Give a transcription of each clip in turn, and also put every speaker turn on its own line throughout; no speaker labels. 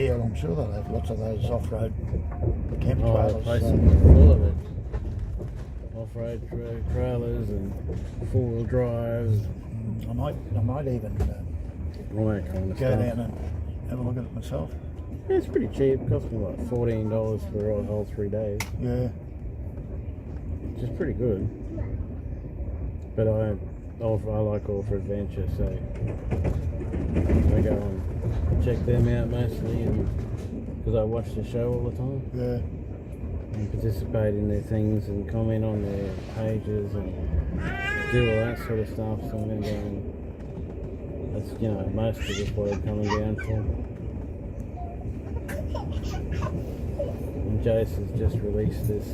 Yeah, well, I'm sure they'll have lots of those off-road camper
Oh,
trailers.
the place is full of it. Off-road trailers and four-wheel drives.
I might even
All that kind of
go
stuff.
down and have a look at it myself.
Yeah, it's pretty cheap. It cost me like $14 for a whole 3 days.
Yeah.
Which is pretty good. But I like all for adventure, so I go and check them out mostly, because I watch the show all the time.
Yeah.
And participate in their things and comment on their pages and do all that sort of stuff. So I'm going to go and that's, you know, most of it's what I'm coming down for. And Jace has just released this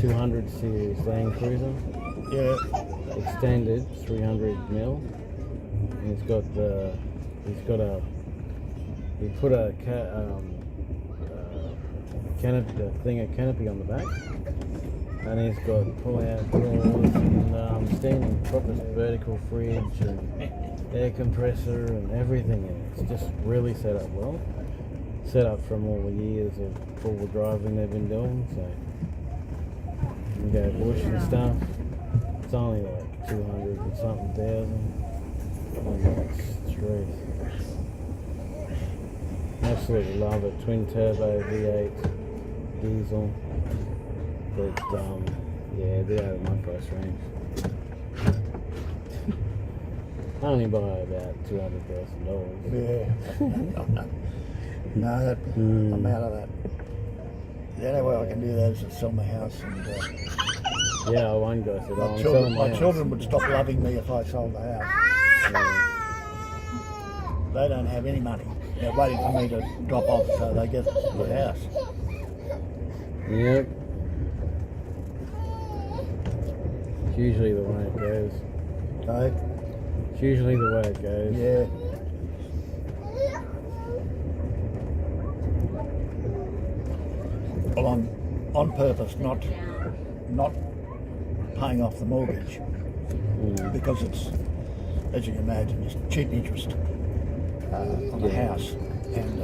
200 series Land Cruiser.
Yeah.
Extended 300mm. And he put a canopy on the back, and he's got pull-out drawers and standing proper vertical fridge and air compressor and everything in it. It's just really set up well. Set up from all the years of four-wheel driving they've been doing, so you can go bush and stuff. It's only like 200 and something thousand on that street. Absolutely love it. Twin turbo V8 diesel. But yeah, they're out of my price range. Only by about $200,000.
Yeah. No, I'm out of that. The only way I can do that is to sell my house, and
yeah, one guy said, "I'm selling my
my
house."
children would stop loving me if I sold the house.
Yeah.
They don't have any money. They're waiting for me to drop off so they get the house.
Yep. It's usually the way it goes.
So,
It's usually the way it goes.
yeah. Well, I'm on purpose not paying off the mortgage because it's, as you can imagine, it's cheap interest on the house, and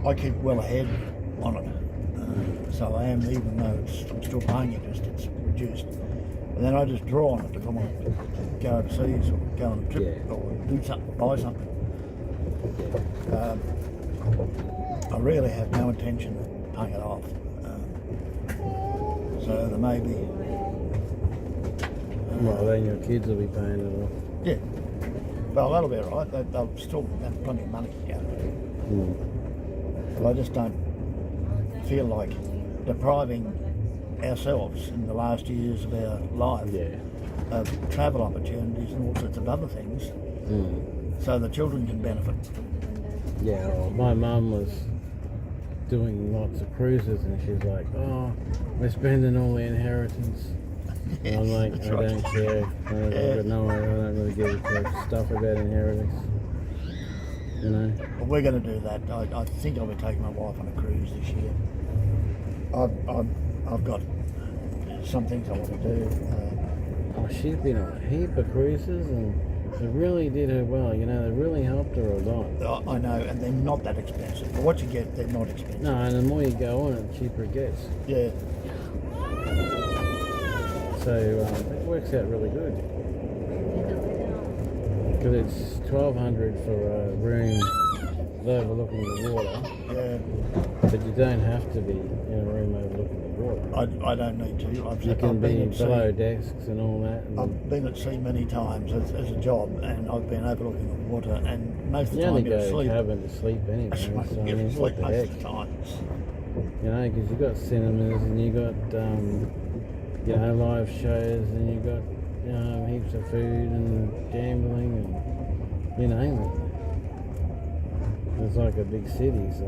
I keep well ahead on it. So I am, even though I'm still paying interest, it's reduced. And then I just draw on it if I want to go overseas or go on a trip or do something, buy something. I really have no intention of paying it off. So there may be...
Well, then your kids will be paying it off.
Yeah. Well, that'll be all right. They'll still have plenty of money. Yeah. But I just don't feel like depriving ourselves in the last years of our life of travel opportunities and all sorts of other things, so the children can benefit.
Yeah, well, my mum was doing lots of cruises, and she's like, "Oh, we're spending all the inheritance." And I'm like, I don't care. I don't really give a stuff about inheritance. You know.
Well, we're going to do that. I think I'll be taking my wife on a cruise this year. I've got some things I want to do.
Oh, she's been on a heap of cruises, and it really did her well. You know, they really helped her a lot.
I know, and they're not that expensive. For what you get, they're not expensive.
No, and the more you go on, the cheaper it gets.
Yeah.
So it works out really good. Because it's $1,200 for a room overlooking the water.
Yeah.
But you don't have to be in a room overlooking the water.
I don't need to.
You can be
at
below
sea.
desks and all that. And
I've been at sea many times as a job, and I've been overlooking the water, and most of the
you
time
only
you're
go
asleep.
cabin to sleep anyway. So, I
You're
mean,
asleep
what the
most
heck?
of the time.
You know, because you've got cinemas and you've got, you know, live shows, and you've got, heaps of food and gambling and, you know, it's like a big city, so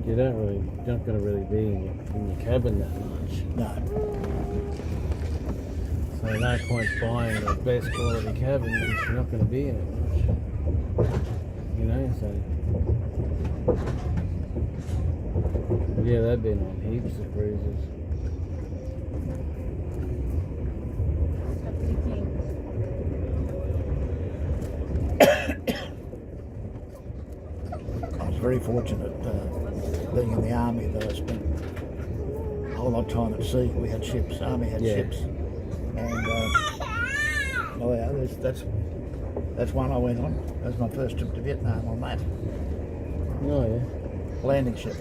you're not going to really be in your cabin that much.
No.
So no point buying the best quality cabin because you're not going to be in it much. You know, so yeah, they've been on heaps of cruises.
very fortunate being in the army that I spent a whole lot of time at sea. We had ships, army had ships, and oh yeah, that's one I went on. That was my first trip to Vietnam on that
Oh yeah.
landing ship.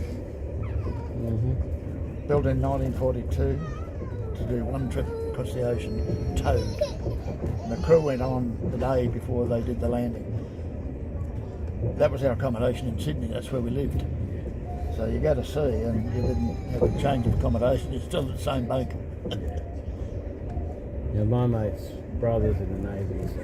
Built in 1942 to do one trip across the ocean, towed. And the crew went on the day before they did the landing. That was our accommodation in Sydney, that's where we lived. So you go to sea and you didn't have a change of accommodation, you're still in the same boat.
Yeah, my mate's brother's in the Navy, so.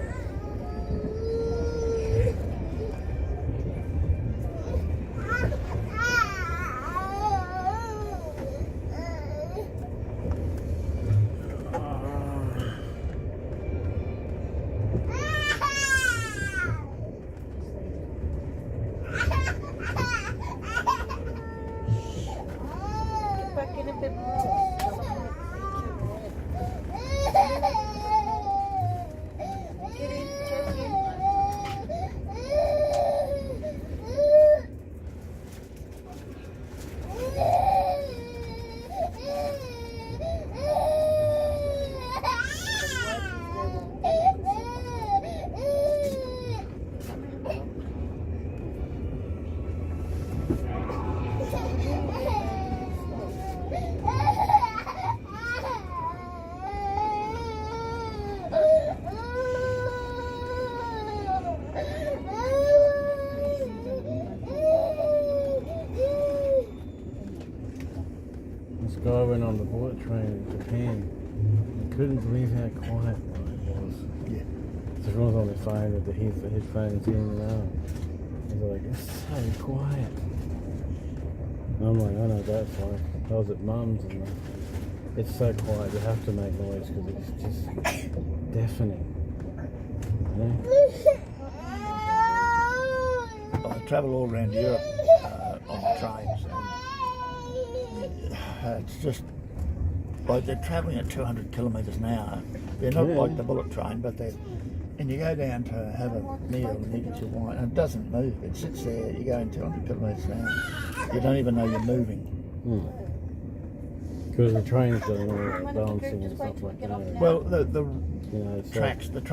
This guy went on the bullet train in Japan. I couldn't believe how quiet it was.
Yeah.
So everyone's on their phone with the headphones in and out. He's like, it's so quiet. And I'm like, I know what that's like. I was at mum's and it's so quiet, you have to make noise because it's just deafening. You know?
I travel all around Europe on trains, and it's just like they're travelling at 200 kilometres an hour. They're not like the bullet train, but they're. And you go down to have a meal and you get your wine, and it doesn't move. It sits there. You're going 200 kilometres an hour. You don't even know you're moving.
Because the train's doing all the balancing and stuff like that.
Well, the
you know,
tracks, the train.